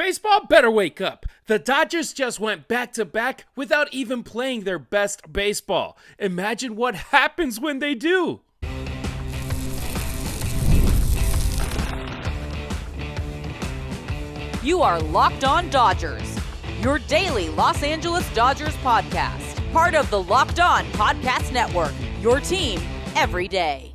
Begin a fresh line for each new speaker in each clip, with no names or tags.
Baseball better wake up. The Dodgers just went back-to-back without even playing their best baseball. Imagine what happens when they do.
You are Locked On Dodgers, your daily Los Angeles Dodgers podcast. Part of the Locked On Podcast Network, your team every day.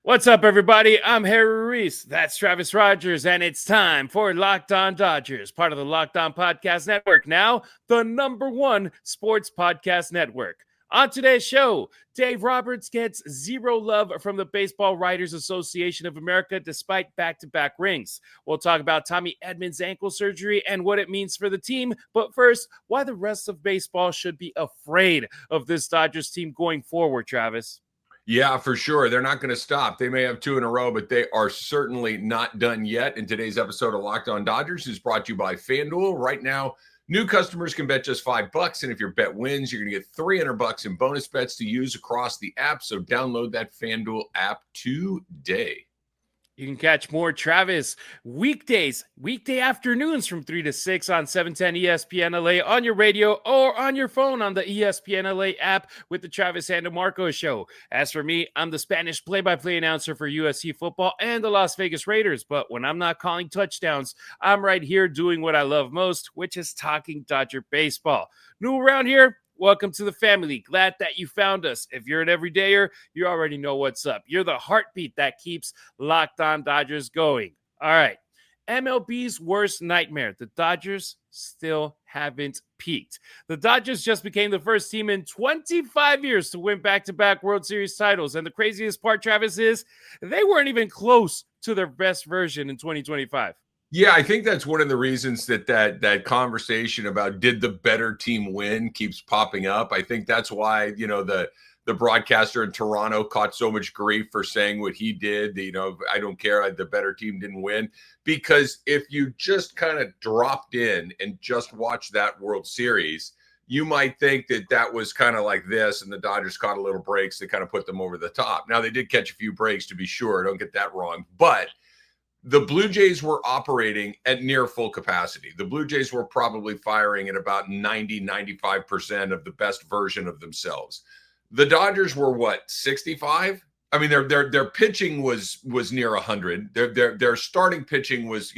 What's up, everybody? I'm Harry Ruiz. That's Travis Rodgers, and it's time for Locked On Dodgers, part of the Locked On Podcast Network, now the #1 sports podcast network. On today's show, Dave Roberts gets zero love from the Baseball Writers Association of America despite back-to-back rings. We'll talk about Tommy Edman's ankle surgery and what it means for the team. But first, why the rest of baseball should be afraid of this Dodgers team going forward, Travis.
Yeah, for sure. They're not going to stop. They may have 2 in a row, but they are certainly not done yet. And today's episode of Locked On Dodgers is brought to you by FanDuel. Right now, new customers can bet just $5, and if your bet wins, you're going to get $300 in bonus bets to use across the app. So download that FanDuel app today.
You can catch more Travis weekday afternoons from 3 to 6 on 710 ESPN LA on your radio or on your phone on the ESPN LA app with the Travis and DeMarco Show. As for me, I'm the Spanish play-by-play announcer for USC football and the Las Vegas Raiders. But when I'm not calling touchdowns, I'm right here doing what I love most, which is talking Dodger baseball. New around here? Welcome to the family. Glad that you found us. If you're an everydayer, you already know what's up. You're the heartbeat that keeps Locked On Dodgers going. All right. MLB's worst nightmare. The Dodgers still haven't peaked. The Dodgers just became the first team in 25 years to win back-to-back World Series titles. And the craziest part, Travis, is they weren't even close to their best version in 2025.
Yeah, I think that's one of the reasons that conversation about did the better team win keeps popping up. I think that's why, the broadcaster in Toronto caught so much grief for saying what he did. I don't care, the better team didn't win. Because if you just kind of dropped in and just watched that World Series, you might think that was kind of like this, and the Dodgers caught a little breaks that kind of put them over the top. Now, they did catch a few breaks, to be sure. Don't get that wrong. But the Blue Jays were operating at near full capacity. The Blue Jays were probably firing at about 95% of the best version of themselves. The Dodgers were what, 65? I mean, their pitching was near 100. Their starting pitching was,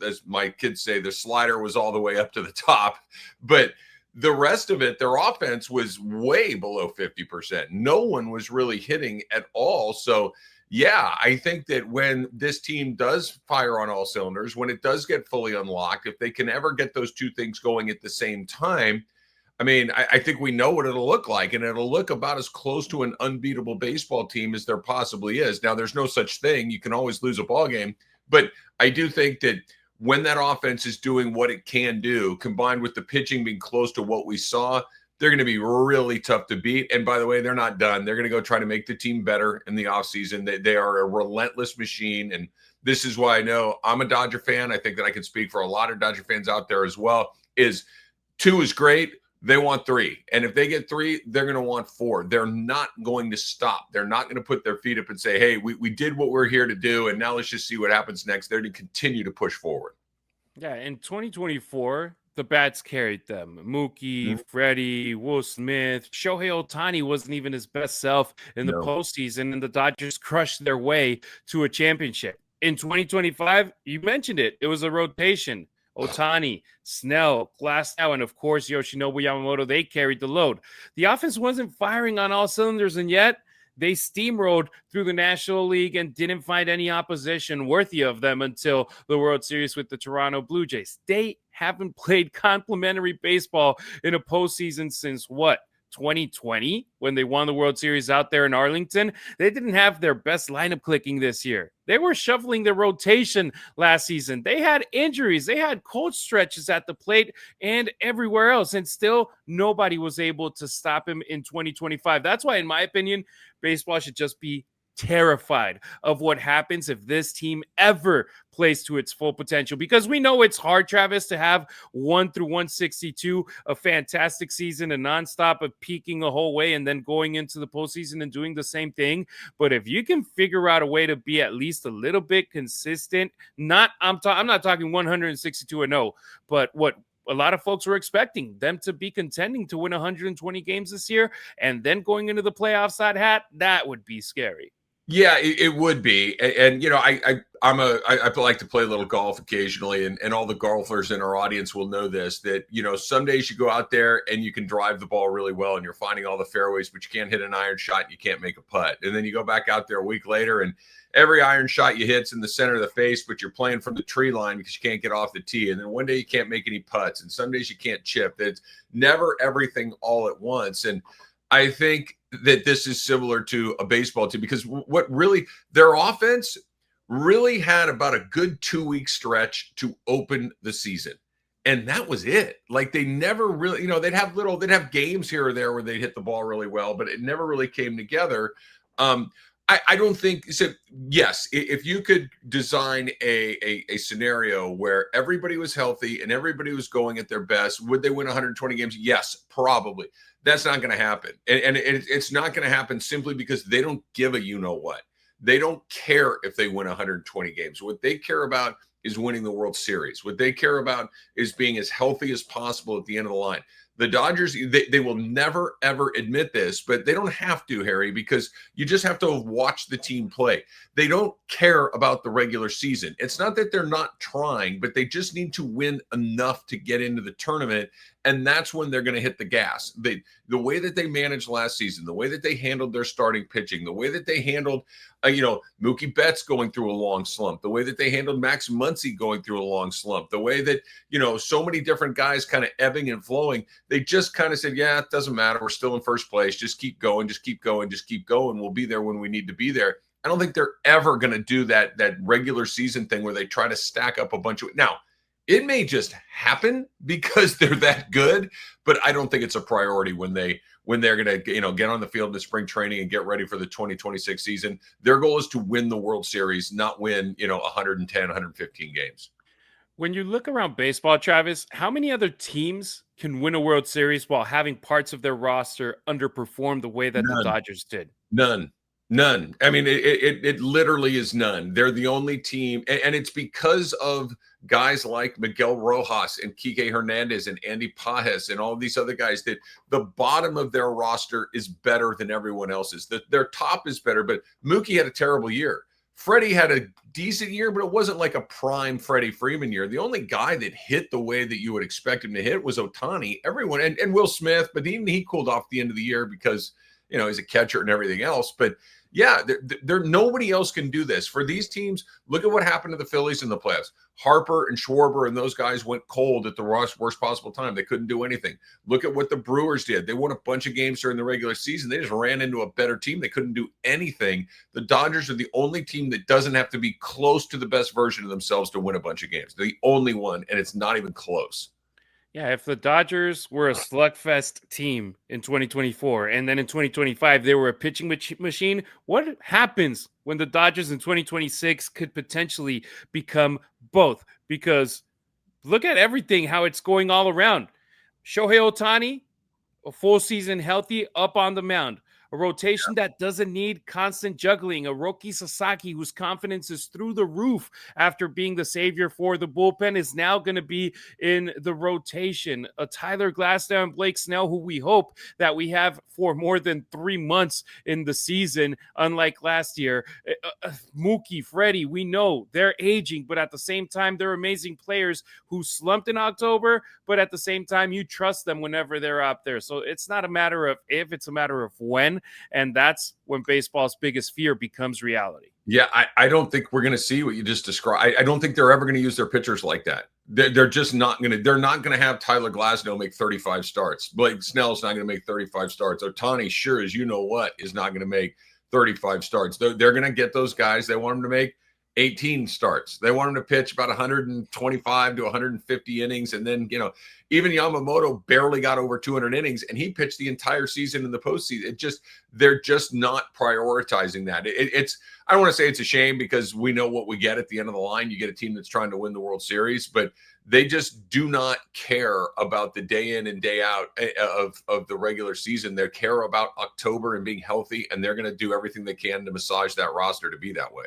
as my kids say, the slider was all the way up to the top. But the rest of it, their offense was way below 50%. No one was really hitting at all. So yeah, I think that when this team does fire on all cylinders, when it does get fully unlocked, if they can ever get those two things going at the same time, I mean, I think we know what it'll look like, and it'll look about as close to an unbeatable baseball team as there possibly is. Now, there's no such thing. You can always lose a ball game, but I do think that when that offense is doing what it can do, combined with the pitching being close to what we saw, they're going to be really tough to beat. And by the way, they're not done. They're going to go try to make the team better in the offseason. They are a relentless machine. And this is why I know I'm a Dodger fan. I think that I can speak for a lot of Dodger fans out there as well, is 2 is great. They want 3. And if they get 3, they're going to want 4. They're not going to stop. They're not going to put their feet up and say, hey, we did what we're here to do, and now let's just see what happens next. They're to continue to push forward.
Yeah, in 2024, the bats carried them. Mookie, Freddie, Will Smith, Shohei Ohtani wasn't even his best self in the postseason, and the Dodgers crushed their way to a championship. In 2025, you mentioned it. It was a rotation. Ohtani, Snell, Glasnow, and of course, Yoshinobu Yamamoto, they carried the load. The offense wasn't firing on all cylinders, and yet they steamrolled through the National League and didn't find any opposition worthy of them until the World Series with the Toronto Blue Jays. They haven't played complimentary baseball in a postseason since what? 2020, when they won the World Series out there in Arlington. They didn't have their best lineup clicking this year. They were shuffling their rotation last season. They had injuries. They had cold stretches at the plate and everywhere else, and still nobody was able to stop him in 2025. That's why, in my opinion, baseball should just be terrified of what happens if this team ever plays to its full potential, because we know it's hard, Travis, to have 1 through 162, a fantastic season, a nonstop of peaking a whole way and then going into the postseason and doing the same thing. But if you can figure out a way to be at least a little bit consistent, I'm not talking 162-0, but what a lot of folks were expecting them to be contending to win 120 games this year, and then going into the playoffs that would be scary.
Yeah, it would be. And you know, I like to play a little golf occasionally, and all the golfers in our audience will know this, that, you know, some days you go out there and you can drive the ball really well and you're finding all the fairways, but you can't hit an iron shot and you can't make a putt. And then you go back out there a week later and every iron shot you hit's in the center of the face, but you're playing from the tree line because you can't get off the tee. And then one day you can't make any putts, and some days you can't chip. It's never everything all at once. And I think that this is similar to a baseball team, because what really, their offense really had about a good 2-week stretch to open the season. And that was it. Like, they never really, you know, they'd have games here or there where they'd hit the ball really well, but it never really came together. I don't think so. Yes, if you could design a scenario where everybody was healthy and everybody was going at their best, would they win 120 games? Yes, probably. That's not going to happen. And it's not going to happen simply because they don't give a you-know-what. They don't care if they win 120 games. What they care about is winning the World Series. What they care about is being as healthy as possible at the end of the line. The Dodgers, they will never, ever admit this, but they don't have to, Harry, because you just have to watch the team play. They don't care about the regular season. It's not that they're not trying, but they just need to win enough to get into the tournament, and that's when they're going to hit the gas. The way that they managed last season, the way that they handled their starting pitching, the way that they handled, Mookie Betts going through a long slump, the way that they handled Max Muncy going through a long slump, the way that, so many different guys kind of ebbing and flowing, they just kind of said, yeah, it doesn't matter. We're still in first place. Just keep going, just keep going, just keep going. We'll be there when we need to be there. I don't think they're ever going to do that regular season thing where they try to stack up a bunch of – now, it may just happen because they're that good, but I don't think it's a priority when they're going to, get on the field in the spring training and get ready for the 2026 season. Their goal is to win the World Series, not win, 110, 115 games.
When you look around baseball, Travis, how many other teams can win a World Series while having parts of their roster underperform the way that the Dodgers did?
None. I mean, it literally is none. They're the only team, and it's because of guys like Miguel Rojas and Kike Hernandez and Andy Pajes and all these other guys, that the bottom of their roster is better than everyone else's. Their top is better, but Mookie had a terrible year. Freddie had a decent year, but it wasn't like a prime Freddie Freeman year. The only guy that hit the way that you would expect him to hit was Ohtani. Everyone, and Will Smith, but even he cooled off the end of the year because, he's a catcher and everything else. But yeah, nobody else can do this. For these teams, look at what happened to the Phillies in the playoffs. Harper and Schwarber and those guys went cold at the worst possible time. They couldn't do anything. Look at what the Brewers did. They won a bunch of games during the regular season. They just ran into a better team. They couldn't do anything. The Dodgers are the only team that doesn't have to be close to the best version of themselves to win a bunch of games. They're the only one, and it's not even close.
Yeah, if the Dodgers were a slugfest team in 2024 and then in 2025 they were a pitching machine, what happens when the Dodgers in 2026 could potentially become both? Because look at everything, how it's going all around. Shohei Ohtani, a full season healthy, up on the mound. A rotation that doesn't need constant juggling. A Roki Sasaki, whose confidence is through the roof after being the savior for the bullpen, is now going to be in the rotation. A Tyler Glasnow and Blake Snell, who we hope that we have for more than 3 months in the season, unlike last year. Mookie, Freddie, we know they're aging, but at the same time, they're amazing players who slumped in October, but at the same time, you trust them whenever they're out there. So it's not a matter of if, it's a matter of when. And that's when baseball's biggest fear becomes reality.
Yeah, I don't think we're going to see what you just described. I don't think they're ever going to use their pitchers like that. They're just not going to. They're not going to have Tyler Glasnow make 35 starts. Blake Snell's not going to make 35 starts. Ohtani, sure as you know what, is not going to make 35 starts. They're going to get those guys they want them to make 18 starts. They want him to pitch about 125 to 150 innings. And then, even Yamamoto barely got over 200 innings, and he pitched the entire season in the postseason. They're just not prioritizing that. I don't want to say it's a shame, because we know what we get at the end of the line. You get a team that's trying to win the World Series, but they just do not care about the day in and day out of the regular season. They care about October and being healthy, and they're going to do everything they can to massage that roster to be that way.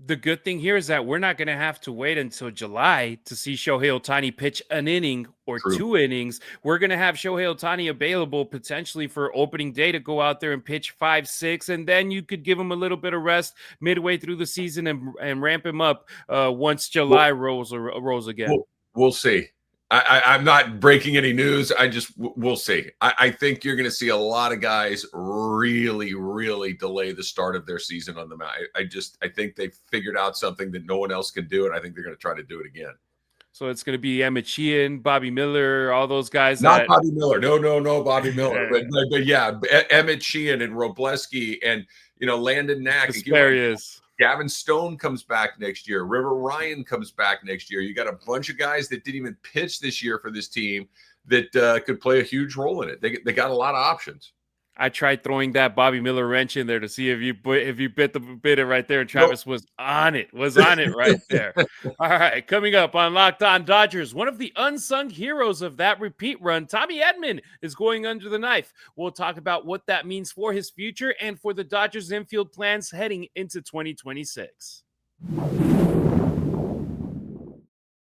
The good thing here is that we're not going to have to wait until July to see Shohei Ohtani pitch an inning or
True.
2 innings. We're going to have Shohei Ohtani available potentially for opening day to go out there and pitch 5, 6, and then you could give him a little bit of rest midway through the season and ramp him up once July rolls again.
We'll see. I'm not breaking any news. We'll see. I think you're going to see a lot of guys really, really delay the start of their season on the mound. I think they figured out something that no one else can do, and I think they're going to try to do it again.
So it's going to be Emmett Sheehan, Bobby Miller, all those guys.
Not Bobby Miller. No, Bobby Miller. but yeah, Emmett Sheehan and Robleski and, Landon Knack.
Asparius.
Gavin Stone comes back next year. River Ryan comes back next year. You got a bunch of guys that didn't even pitch this year for this team that could play a huge role in it. They got a lot of options.
I tried throwing that Bobby Miller wrench in there to see if you bit it right there. And Travis was on it right there. All right, coming up on Locked On Dodgers, one of the unsung heroes of that repeat run, Tommy Edman, is going under the knife. We'll talk about what that means for his future and for the Dodgers' infield plans heading into 2026.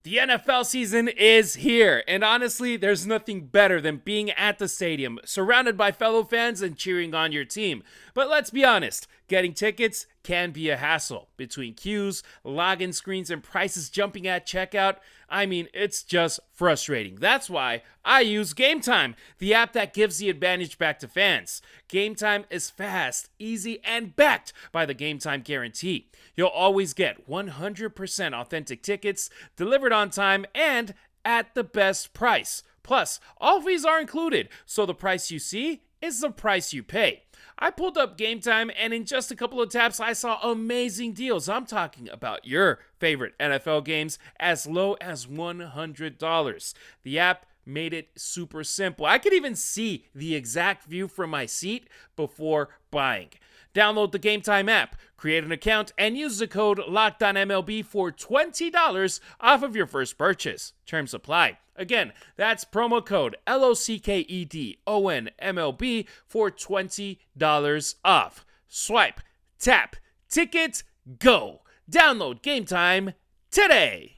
The NFL season is here, and honestly, there's nothing better than being at the stadium, surrounded by fellow fans and cheering on your team. But let's be honest, getting tickets can be a hassle. Between queues, login screens, and prices jumping at checkout, it's just frustrating. That's why I use GameTime, the app that gives the advantage back to fans. GameTime is fast, easy, and backed by the GameTime guarantee. You'll always get 100% authentic tickets, delivered on time, and at the best price. Plus, all fees are included, so the price you see is the price you pay. I pulled up GameTime, and in just a couple of taps, I saw amazing deals. I'm talking about your favorite NFL games as low as $100. The app made it super simple. I could even see the exact view from my seat before buying. Download the GameTime app, create an account, and use the code LOCKEDONMLB for $20 off of your first purchase. Terms apply. Again, that's promo code LOCKEDONMLB for $20 off. Swipe, tap, ticket, go. Download GameTime today.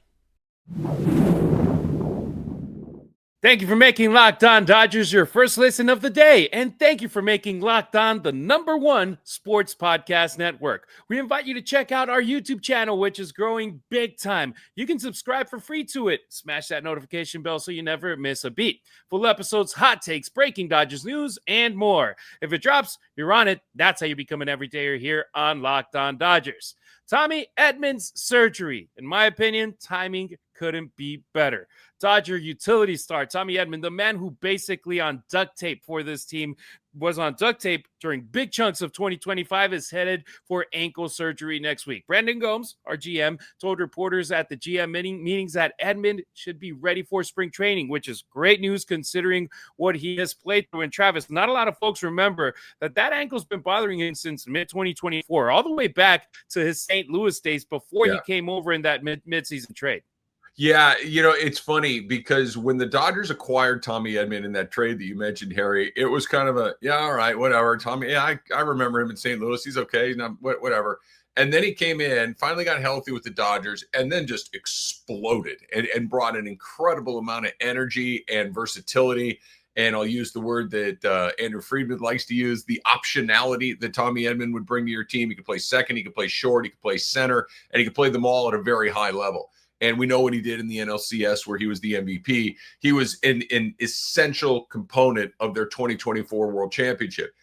Thank you for making Locked On Dodgers your first listen of the day, and thank you for making Locked On the #1 sports podcast network. We invite you to check out our YouTube channel, which is growing big time. You can subscribe for free to it. Smash that notification bell so you never miss a beat. Full episodes, hot takes, breaking Dodgers news, and more. If it drops, you're on it. That's how you become an everydayer here on Locked On Dodgers. Tommy Edman's surgery. In my opinion, timing couldn't be better. Dodger utility star Tommy Edman, the man who basically on duct tape for this team, was on duct tape during big chunks of 2025, is headed for ankle surgery next week. Brandon Gomes, our GM, told reporters at the GM meetings that Edman should be ready for spring training, which is great news considering what he has played through. And Travis, not a lot of folks remember that ankle's been bothering him since mid-2024, all the way back to his St. Louis days before he came over in that mid-season trade.
Yeah, it's funny because when the Dodgers acquired Tommy Edman in that trade that you mentioned, Harry, it was kind of all right, whatever. Tommy, I remember him in St. Louis. He's okay. He's not, whatever. And then he came in, finally got healthy with the Dodgers, and then just exploded and brought an incredible amount of energy and versatility. And I'll use the word that Andrew Friedman likes to use, the optionality that Tommy Edman would bring to your team. He could play second, he could play short, he could play center, and he could play them all at a very high level. And we know what he did in the NLCS where he was the MVP. He was an essential component of their 2024 World Championship.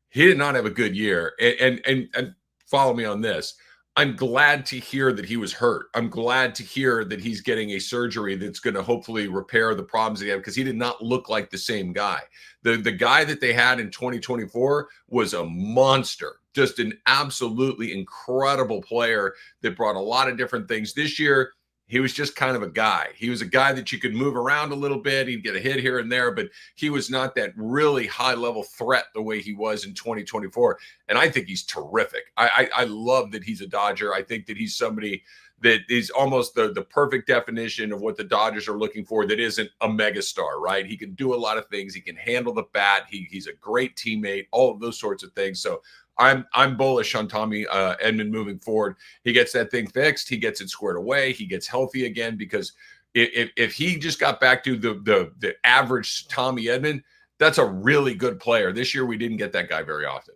He did not have a good year. And follow me on this. I'm glad to hear that he was hurt. I'm glad to hear that he's getting a surgery that's going to hopefully repair the problems that he had, because he did not look like the same guy. The guy that they had in 2024 was a monster. just an absolutely incredible player that brought a lot of different things. This year, he was just kind of a guy. He was a guy that you could move around a little bit. He'd get a hit here and there, but he was not that really high-level threat the way he was in 2024. And I think he's terrific. I love that he's a Dodger. I think that he's somebody that is almost the perfect definition of what the Dodgers are looking for that isn't a megastar, right? He can do a lot of things. He can handle the bat. He's a great teammate, all of those sorts of things. So I'm bullish on Tommy Edman moving forward. He gets that thing fixed. He gets it squared away. He gets healthy again, because if he just got back to the average Tommy Edman, that's a really good player. This year we didn't get that guy very often.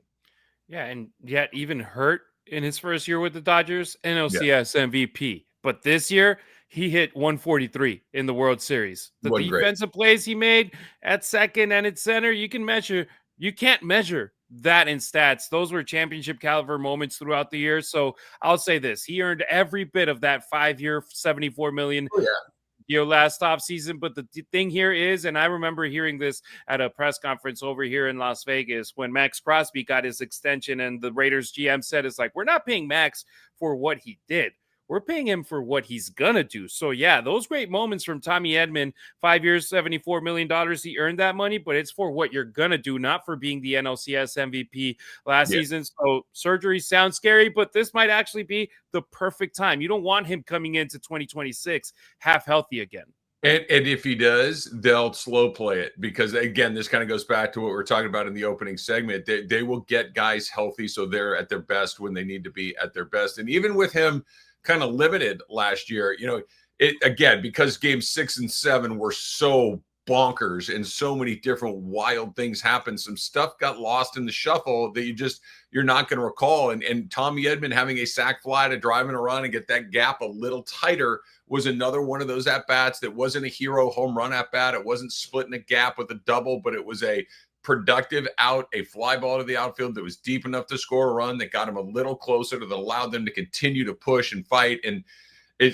Yeah, and yet even hurt in his first year with the Dodgers, NLCS MVP. But this year he hit 143 in the World Series. The defensive plays he made at second and at center, you can't measure that in stats. Those were championship caliber moments throughout the year. So I'll say this: he earned every bit of that 5-year, $74 million last offseason. But the thing here is, and I remember hearing this at a press conference over here in Las Vegas when Max Crosby got his extension, and the Raiders GM said, it's like, we're not paying Max for what he did. We're paying him for what he's going to do. So, yeah, those great moments from Tommy Edman, 5 years, $74 million, he earned that money, but it's for what you're going to do, not for being the NLCS MVP last season. So surgery sounds scary, but this might actually be the perfect time. You don't want him coming into 2026 half healthy again.
And if he does, they'll slow play it, because, again, this kind of goes back to what we were talking about in the opening segment. They will get guys healthy so they're at their best when they need to be at their best. And even with him kind of limited last year, it again, because games 6 and 7 were so bonkers and so many different wild things happened, some stuff got lost in the shuffle that you're not going to recall. And Tommy Edman having a sac fly to drive in a run and get that gap a little tighter was another one of those at-bats that wasn't a hero home run at-bat. It wasn't splitting a gap with a double, but it was a productive out, a fly ball to the outfield that was deep enough to score a run that got him a little closer, that allowed them to continue to push and fight. And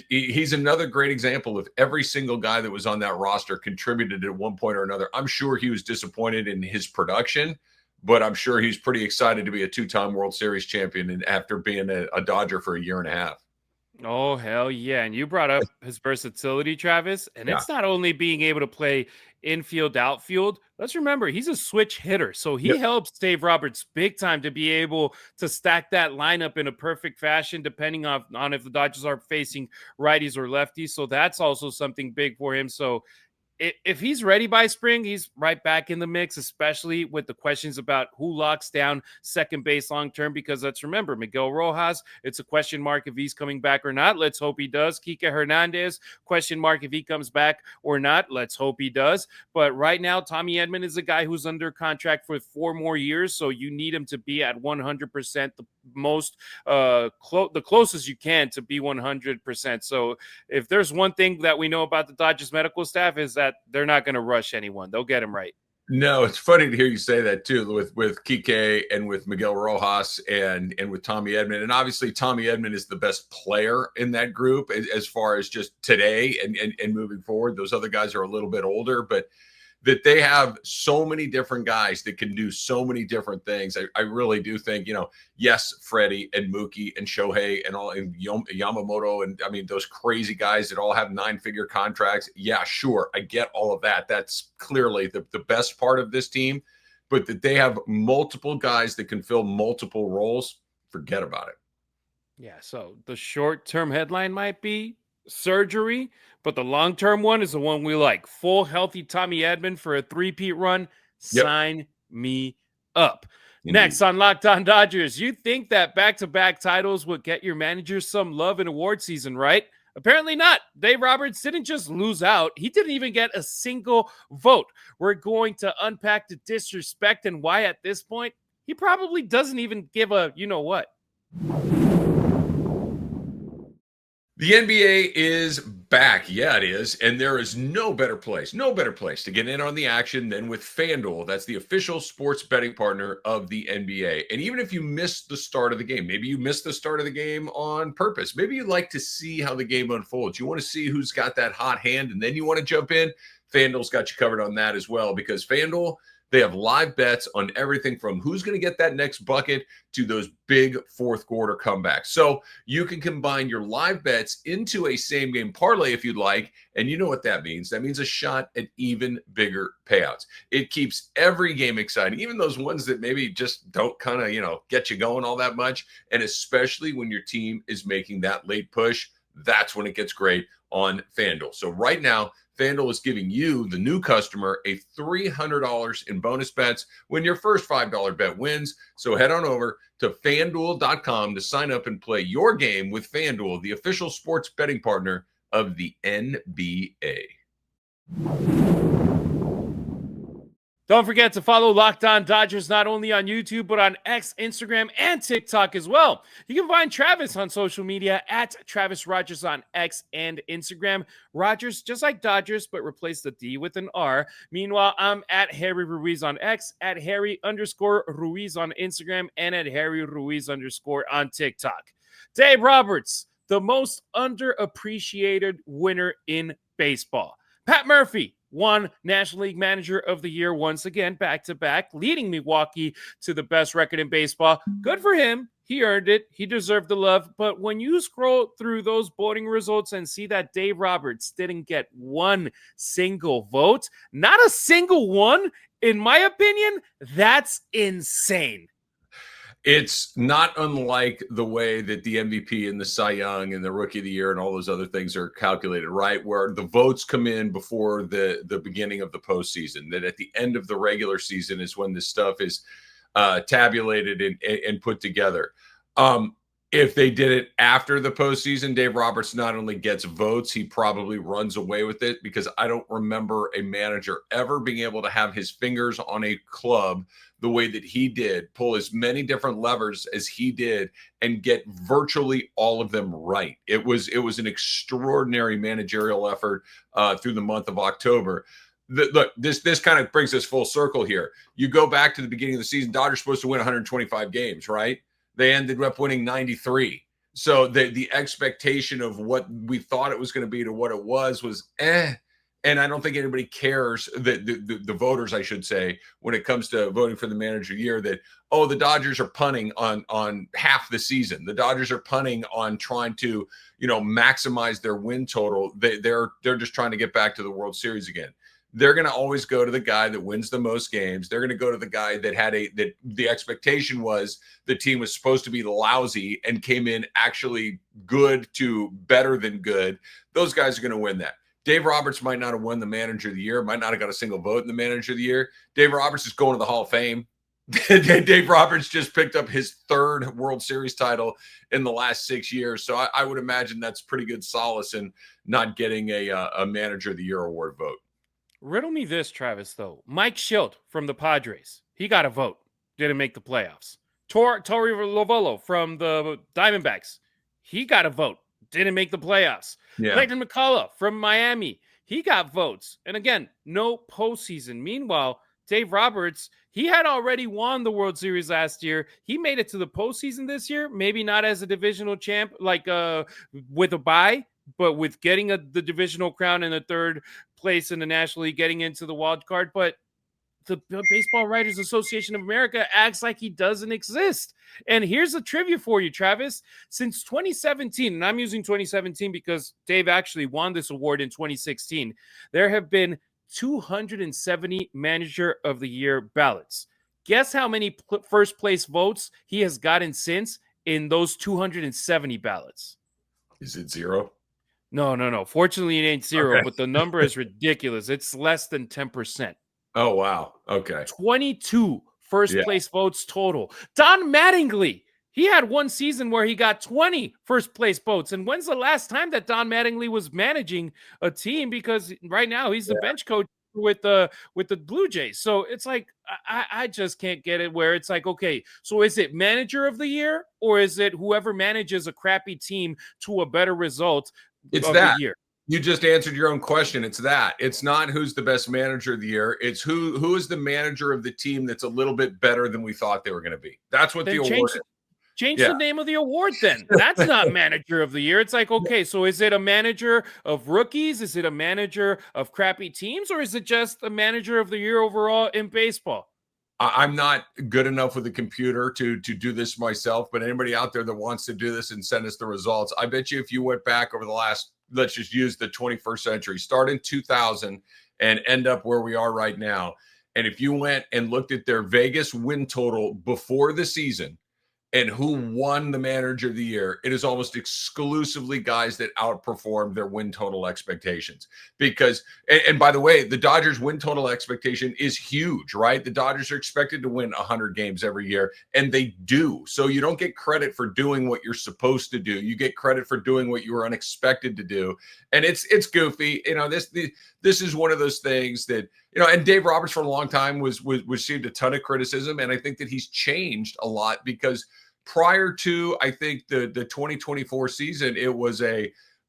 he's another great example of every single guy that was on that roster contributed at one point or another. I'm sure he was disappointed in his production, but I'm sure he's pretty excited to be a 2-time World Series champion and after being a Dodger for a year and a half.
Oh, hell yeah. And you brought up his versatility, Travis, and it's not only being able to play infield, outfield. Let's remember, he's a switch hitter. So he helps Dave Roberts big time to be able to stack that lineup in a perfect fashion, depending on if the Dodgers are facing righties or lefties. So that's also something big for him. So if he's ready by spring, he's right back in the mix, especially with the questions about who locks down second base long-term, because let's remember, Miguel Rojas, it's a question mark if he's coming back or not. Let's hope he does. Kike Hernandez, question mark if he comes back or not. Let's hope he does. But right now, Tommy Edman is a guy who's under contract for 4 more years, so you need him to be at 100%, the closest you can to be 100%. So if there's one thing that we know about the Dodgers medical staff is that they're not going to rush anyone. They'll get him right.
No, it's funny to hear you say that too, with Kike and with Miguel Rojas and with Tommy Edman. And obviously Tommy Edman is the best player in that group as far as just today and moving forward. Those other guys are a little bit older, but that they have so many different guys that can do so many different things. I really do think, yes, Freddie and Mookie and Shohei and all, and Yamamoto, and I mean, those crazy guys that all have 9-figure contracts. Yeah, sure. I get all of that. That's clearly the best part of this team, but that they have multiple guys that can fill multiple roles, forget about it.
Yeah. So the short-term headline might be surgery, but the long-term one is the one we like. Full healthy Tommy Edman for a 3-peat run. Sign me up. Indeed. Next on Locked On Dodgers, you think that back-to-back titles would get your manager some love in award season, right? Apparently not. Dave Roberts didn't just lose out. He didn't even get a single vote. We're going to unpack the disrespect and why at this point, he probably doesn't even give a you-know-what.
The NBA is back. Yeah, it is. And there is no better place to get in on the action than with FanDuel. That's the official sports betting partner of the NBA. And even if you missed the start of the game, maybe you missed the start of the game on purpose. Maybe you like to see how the game unfolds. You want to see who's got that hot hand, and then you want to jump in. FanDuel's got you covered on that as well, because FanDuel, They have live bets on everything from who's going to get that next bucket to those big fourth quarter comebacks. So you can combine your live bets into a same game parlay if you'd like. And you know what that means? That means a shot at even bigger payouts. It keeps every game exciting, even those ones that maybe just don't kind of, get you going all that much. And especially when your team is making that late push, that's when it gets great on FanDuel. So right now, FanDuel is giving you, the new customer, a $300 in bonus bets when your first $5 bet wins. So head on over to FanDuel.com to sign up and play your game with FanDuel, the official sports betting partner of the NBA.
Don't forget to follow Locked On Dodgers not only on YouTube, but on X, Instagram, and TikTok as well. You can find Travis on social media at Travis Rodgers on X and Instagram. Rodgers, just like Dodgers, but replace the D with an R. Meanwhile, I'm at Harry Ruiz on X, at Harry_Ruiz on Instagram, and at Harry Ruiz_ on TikTok. Dave Roberts, the most underappreciated winner in baseball. Pat Murphy won National League Manager of the Year once again, back-to-back, leading Milwaukee to the best record in baseball. Good for him. He earned it. He deserved the love. But when you scroll through those voting results and see that Dave Roberts didn't get one single vote, not a single one, in my opinion, that's insane.
It's not unlike the way that the MVP and the Cy Young and the Rookie of the Year and all those other things are calculated, right? Where the votes come in before the beginning of the postseason. That at the end of the regular season is when this stuff is tabulated and put together. If they did it after the postseason, Dave Roberts not only gets votes, he probably runs away with it, because I don't remember a manager ever being able to have his fingers on a club the way that he did, pull as many different levers as he did, and get virtually all of them right. It was an extraordinary managerial effort through the month of October. Look, this kind of brings us full circle here. You go back to the beginning of the season, Dodgers supposed to win 125 games, right? They ended up winning 93. So the expectation of what we thought it was going to be to what it was and I don't think anybody cares, the voters, I should say, when it comes to voting for the manager of the year, that, the Dodgers are punting on half the season. The Dodgers are punting on trying to, maximize their win total. They're just trying to get back to the World Series again. They're going to always go to the guy that wins the most games. They're going to go to the guy that the expectation was the team was supposed to be lousy and came in actually good to better than good. Those guys are going to win that. Dave Roberts might not have won the manager of the year, might not have got a single vote in the manager of the year. Dave Roberts is going to the Hall of Fame. Dave Roberts just picked up his third World Series title in the last 6 years. So I would imagine that's pretty good solace in not getting a manager of the year award vote.
Riddle me this, Travis, though. Mike Schilt from the Padres, he got a vote. Didn't make the playoffs. Torey Lovullo from the Diamondbacks, he got a vote. Didn't make the playoffs. Yeah. Clayton McCullough from Miami, he got votes. And again, no postseason. Meanwhile, Dave Roberts, he had already won the World Series last year. He made it to the postseason this year, maybe not as a divisional champ, like with a bye, but with getting the divisional crown in the third place in the National League, getting into the wild card. But the Baseball Writers Association of America acts like he doesn't exist. And here's a trivia for you, Travis. Since 2017, and I'm using 2017 because Dave actually won this award in 2016, there have been 270 Manager of the Year ballots. Guess how many first place votes he has gotten since in those 270 ballots?
Is it zero?
No. Fortunately, it ain't zero, but the number is ridiculous. It's less than 10%.
Oh, wow. Okay.
22 first place votes total. Don Mattingly, he had one season where he got 20 first place votes. And when's the last time that Don Mattingly was managing a team? Because right now he's the bench coach with the Blue Jays. So it's like, I just can't get it, where it's like, okay, so is it Manager of the Year, or is it whoever manages a crappy team to a better result?
It's that. The year? You just answered your own question. It's that. It's not who's the best manager of the year. It's who is the manager of the team that's a little bit better than we thought they were going to be. That's what the award is.
Change
Yeah.
the name of the award then. That's not manager of the year. It's like, okay, so is it a manager of rookies? Is it a manager of crappy teams? Or is it just a manager of the year overall in baseball?
I'm not good enough with a computer to do this myself, but anybody out there that wants to do this and send us the results, I bet you if you went back over the last, let's just use the 21st century, start in 2000 and end up where we are right now. And if you went and looked at their Vegas win total before the season, and who won the manager of the year, it is almost exclusively guys that outperformed their win total expectations. Because, and by the way, the Dodgers win total expectation is huge, right? The Dodgers are expected to win 100 games every year, and they do. So you don't get credit for doing what you're supposed to do. You get credit for doing what you were unexpected to do. And it's goofy. This is one of those things that, and Dave Roberts for a long time received a ton of criticism. And I think that he's changed a lot because prior to, I think, the 2024 season, it was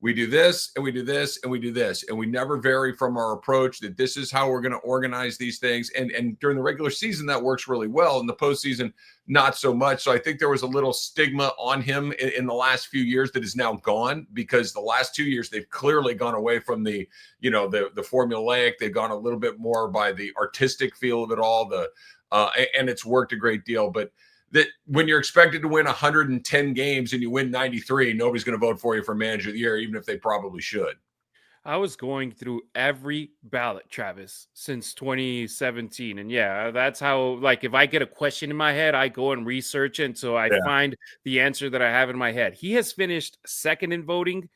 we do this and we do this and we do this. And we never vary from our approach that this is how we're going to organize these things. And during the regular season, that works really well. In the postseason, not so much. So I think there was a little stigma on him in the last few years that is now gone, because the last 2 years, they've clearly gone away from the formulaic. They've gone a little bit more by the artistic feel of it all, and it's worked a great deal. But that when you're expected to win 110 games and you win 93, nobody's going to vote for you for manager of the year, even if they probably should.
I was going through every ballot, Travis, since 2017. And yeah, that's how, like, if I get a question in my head, I go and research it until I find the answer that I have in my head. He has finished second in voting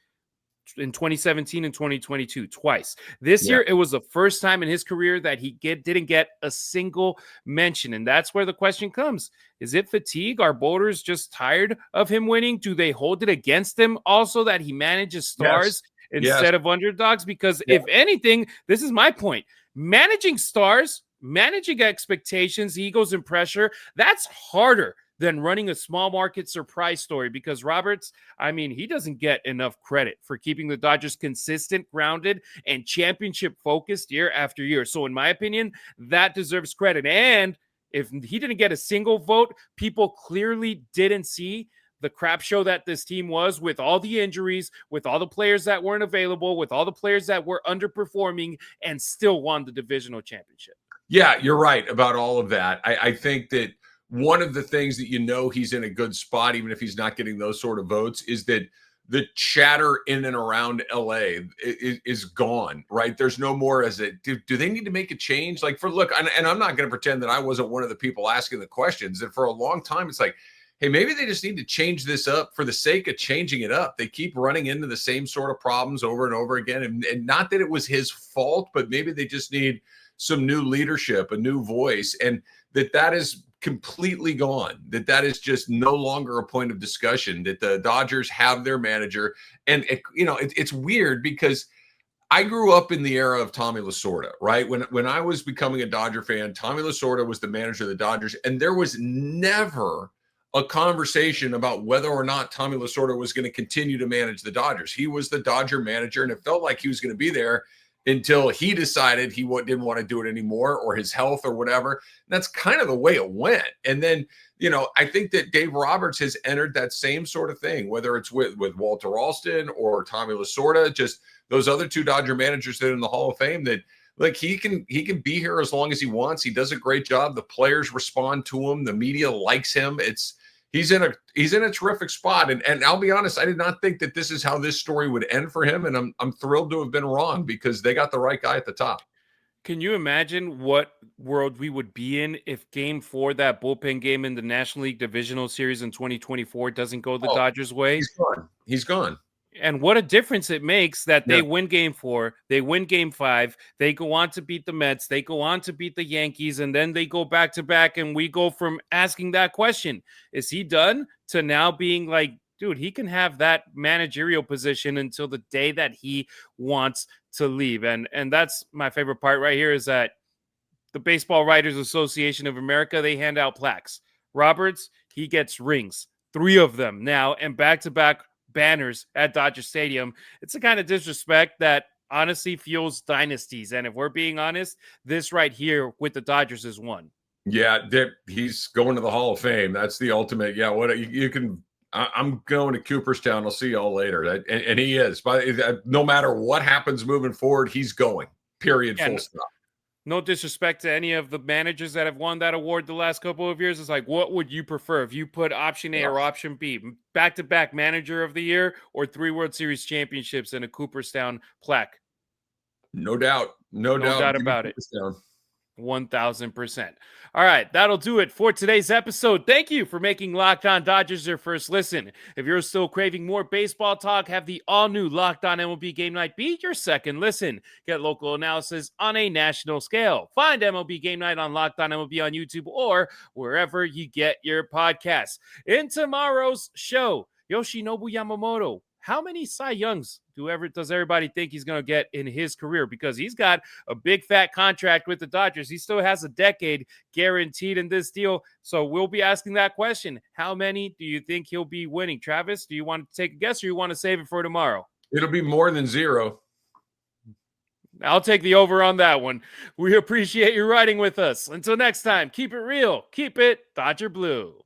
in 2017 and 2022 twice. This year, it was the first time in his career that he didn't get a single mention. And that's where the question comes. Is it fatigue? Are voters just tired of him winning? Do they hold it against him also that he manages stars instead of underdogs? Because if anything, this is my point. Managing stars, managing expectations, egos, and pressure, that's harder than running a small market surprise story, because Roberts, he doesn't get enough credit for keeping the Dodgers consistent, grounded, and championship focused year after year. So in my opinion, that deserves credit. And if he didn't get a single vote, people clearly didn't see the crap show that this team was, with all the injuries, with all the players that weren't available, with all the players that were underperforming, and still won the divisional championship.
Yeah, you're right about all of that. I think that one of the things that he's in a good spot, even if he's not getting those sort of votes, is that the chatter in and around LA is gone, right? There's no more do they need to make a change? Like and I'm not going to pretend that I wasn't one of the people asking the questions. And for a long time, it's like, hey, maybe they just need to change this up for the sake of changing it up. They keep running into the same sort of problems over and over again. And not that it was his fault, but maybe they just need some new leadership, a new voice, and that is completely gone, that is just no longer a point of discussion, that the Dodgers have their manager. And it's weird because I grew up in the era of Tommy Lasorda, right? When I was becoming a Dodger fan, Tommy Lasorda was the manager of the Dodgers, and there was never a conversation about whether or not Tommy Lasorda was going to continue to manage the Dodgers. He was the Dodger manager, and it felt like he was going to be there until he decided he didn't want to do it anymore, or his health or whatever. And that's kind of the way it went. And then, I think that Dave Roberts has entered that same sort of thing, whether it's with Walter Alston or Tommy Lasorda, just those other two Dodger managers that are in the Hall of Fame, that like he can be here as long as he wants. He does a great job. The players respond to him. The media likes him. He's in a terrific spot. And I'll be honest, I did not think that this is how this story would end for him. And I'm thrilled to have been wrong, because they got the right guy at the top.
Can you imagine what world we would be in if Game 4, that bullpen game in the National League Divisional Series in 2024, doesn't go the Dodgers' way?
He's gone.
And what a difference it makes that they win Game 4, they win Game 5, they go on to beat the Mets, they go on to beat the Yankees, and then they go back to back, and we go from asking that question, is he done, to now being like, dude, he can have that managerial position until the day that he wants to leave. And that's my favorite part right here, is that the Baseball Writers Association of America, they hand out plaques. Roberts, he gets rings, 3 of them now, and back-to-back banners at Dodger Stadium. It's the kind of disrespect that honestly fuels dynasties. And if we're being honest, this right here with the Dodgers is one.
Yeah, he's going to the Hall of Fame. That's the ultimate. Yeah, what you can. I'm going to Cooperstown. I'll see y'all later. And he is. But no matter what happens moving forward, he's going. Period. Full stop.
No disrespect to any of the managers that have won that award the last couple of years. It's like, what would you prefer if you put option A or option B? Back-to-back manager of the year or 3 World Series championships and a Cooperstown plaque?
No doubt. No
doubt about it. 1000%. All right, that'll do it for today's episode. Thank you for making Locked On Dodgers your first listen. If you're still craving more baseball talk, have the all-new Locked On MLB Game Night be your second listen. Get local analysis on a national scale. Find MLB Game Night on Locked On MLB on YouTube or wherever you get your podcasts. In tomorrow's show, Yoshinobu Yamamoto. How many Cy Youngs does everybody think he's going to get in his career? Because he's got a big fat contract with the Dodgers. He still has a decade guaranteed in this deal. So we'll be asking that question. How many do you think he'll be winning? Travis, do you want to take a guess or you want to save it for tomorrow?
It'll be more than 0.
I'll take the over on that one. We appreciate you riding with us. Until next time, keep it real. Keep it Dodger Blue.